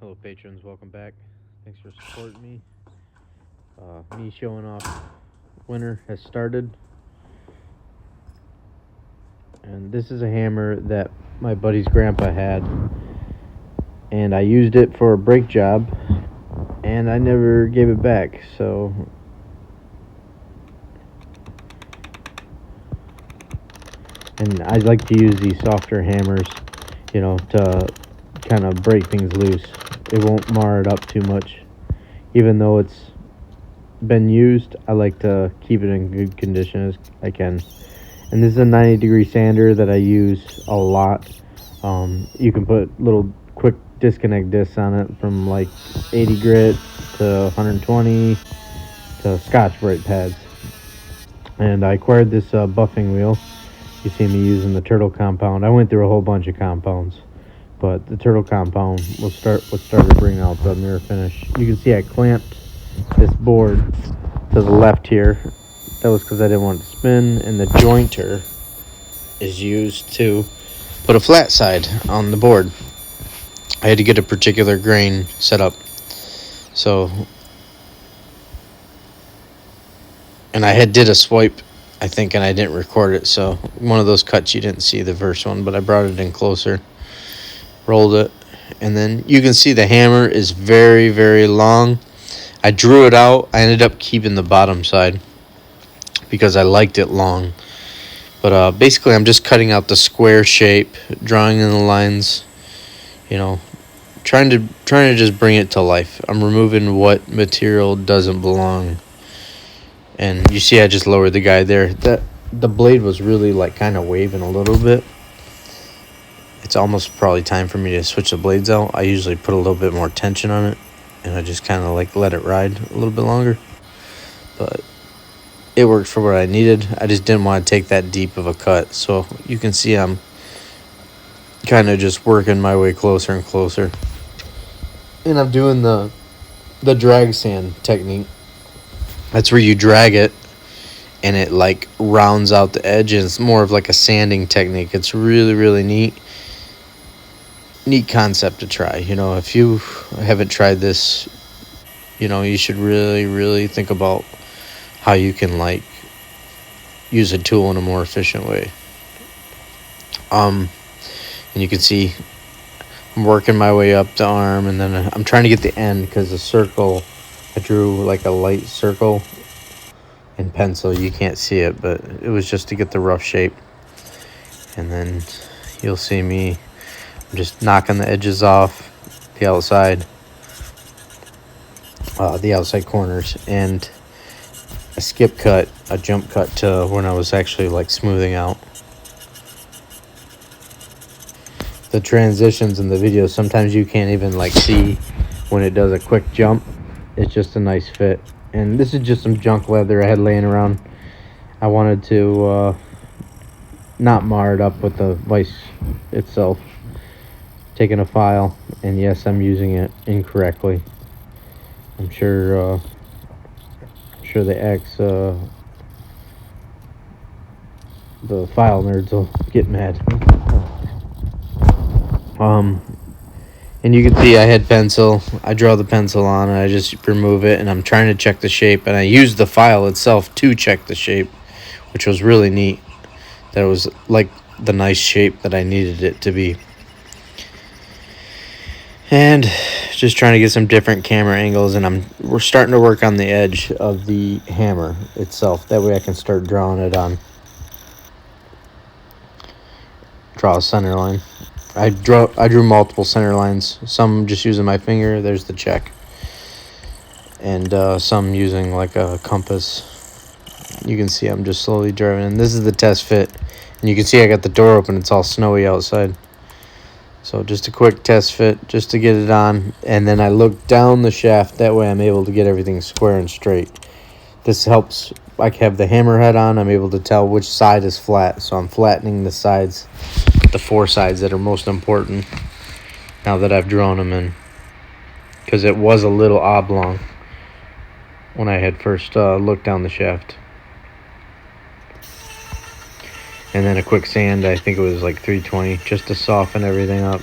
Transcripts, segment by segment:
Hello, patrons. Welcome back. Thanks for supporting me. Me showing off winter has started. And this is a hammer that my buddy's grandpa had. And I used it for a brake job. And I never gave it back. So and I like to use these softer hammers, to kind of break things loose. It won't mar it up too much. Even though it's been used, I like to keep it in good condition as I can. And this is a 90-degree sander that I use a lot. You can put little quick disconnect discs on it from like 80 grit to 120 to Scotch Brite pads. And I acquired this buffing wheel. You see me using the turtle compound. I went through a whole bunch of compounds, but the turtle compound what started bringing out the mirror finish. You can see I clamped this board to the left here. That was because I didn't want it to spin, and the jointer is used to put a flat side on the board. I had to get a particular grain set up. So, and I did a swipe, I think, and I didn't record it. So one of those cuts you didn't see the first one, but I brought it in closer, rolled it, and then you can see the hammer is very, very long. I drew it out. I ended up keeping the bottom side because I liked it long. But basically, I'm just cutting out the square shape, drawing in the lines, trying to just bring it to life. I'm removing what material doesn't belong. And you see I just lowered the guide there. The blade was really like kind of waving a little bit. It's almost probably time for me to switch the blades out. I usually put a little bit more tension on it, and I just kind of like let it ride a little bit longer. But it worked for what I needed. I just didn't want to take that deep of a cut. So you can see I'm kind of just working my way closer and closer. And I'm doing the drag sand technique. That's where you drag it and it like rounds out the edge, and it's more of like a sanding technique. It's really, really neat concept to try. If you haven't tried this, you should really, really think about how you can like use a tool in a more efficient way. And you can see I'm working my way up the arm, and then I'm trying to get the end because the circle, I drew like a light circle in pencil. You can't see it, but it was just to get the rough shape. And then you'll see me just knocking the edges off the outside corners, and a skip cut, a jump cut to when I was actually like smoothing out the transitions in the video. Sometimes you can't even like see when it does a quick jump. It's just a nice fit. And this is just some junk leather I had laying around. I wanted to not mar it up with the vise itself. Taking a file, and yes, I'm using it incorrectly. I'm sure the file nerds will get mad. And you can see I had pencil. I draw the pencil on, and I just remove it, and I'm trying to check the shape. And I used the file itself to check the shape, which was really neat. That it was like the nice shape that I needed it to be. And just trying to get some different camera angles, and we're starting to work on the edge of the hammer itself. That way I can start drawing it on. Draw a center line. I drew multiple center lines. Some just using my finger. There's the check. And some using like a compass. You can see I'm just slowly driving. And this is the test fit. And you can see I got the door open. It's all snowy outside. So just a quick test fit just to get it on. And then I look down the shaft. That way I'm able to get everything square and straight. This helps. I have the hammer head on. I'm able to tell which side is flat. So I'm flattening the sides, the four sides that are most important now that I've drawn them in. Because it was a little oblong when I had first looked down the shaft. And then a quick sand, I think it was like 320, just to soften everything up.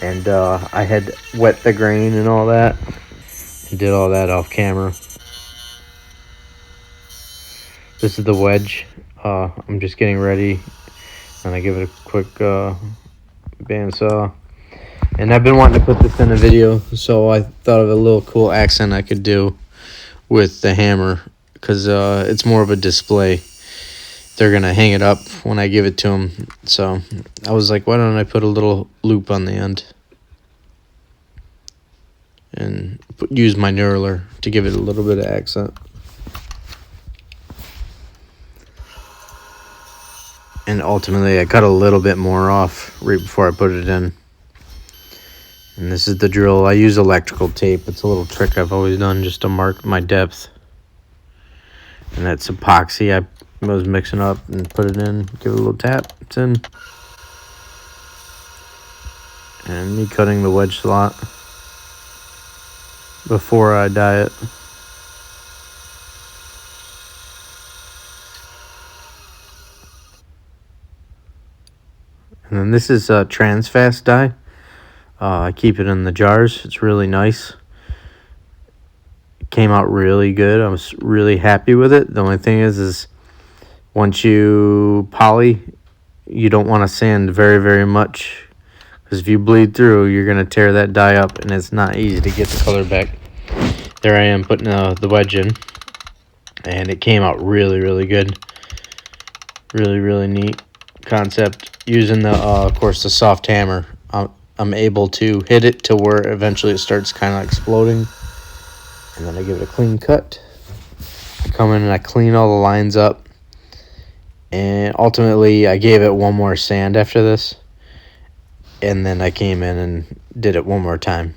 And I had wet the grain and all that. And did all that off camera. This is the wedge. I'm just getting ready. And I give it a quick bandsaw. And I've been wanting to put this in a video, so I thought of a little cool accent I could do with the hammer, because it's more of a display. They're going to hang it up when I give it to them. So I was like, why don't I put a little loop on the end and use my knurler to give it a little bit of accent. And ultimately, I cut a little bit more off right before I put it in. And this is the drill. I use electrical tape. It's a little trick I've always done just to mark my depth. And that's epoxy I was mixing up and put it in. Give it a little tap. It's in. And me cutting the wedge slot before I dye it. And then this is trans fast dye. I keep it in the jars. It's really nice. It came out really good. I was really happy with it. The only thing is once you poly, you don't want to sand very, very much, because if you bleed through, you're going to tear that dye up, and it's not easy to get the color back. There I am putting the wedge in, and it came out really, really good. Really, really neat concept. Using the, of course, the soft hammer, I'm able to hit it to where eventually it starts kind of exploding, and then I give it a clean cut. I come in and I clean all the lines up, and ultimately I gave it one more sand after this, and then I came in and did it one more time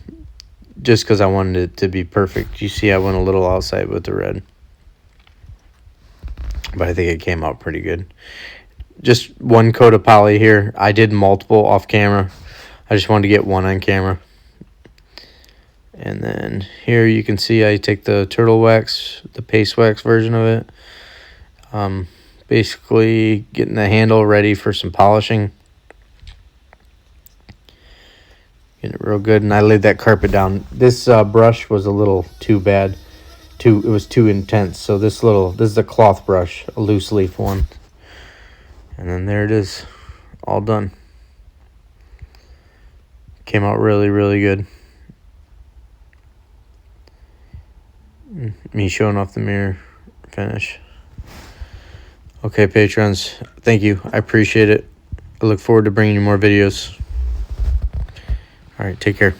just because I wanted it to be perfect. You see I went a little outside with the red, but I think it came out pretty good. Just one coat of poly here. I did multiple off camera. I just wanted to get one on camera. And then here you can see I take the turtle wax, the paste wax version of it. Basically getting the handle ready for some polishing. Getting it real good. And I laid that carpet down. This brush was a little too bad. It was too intense. So this is a cloth brush, a loose leaf one. And then there it is, all done. Came out really, really good. Me showing off the mirror finish. Okay, patrons, thank you. I appreciate it. I look forward to bringing you more videos. All right, take care.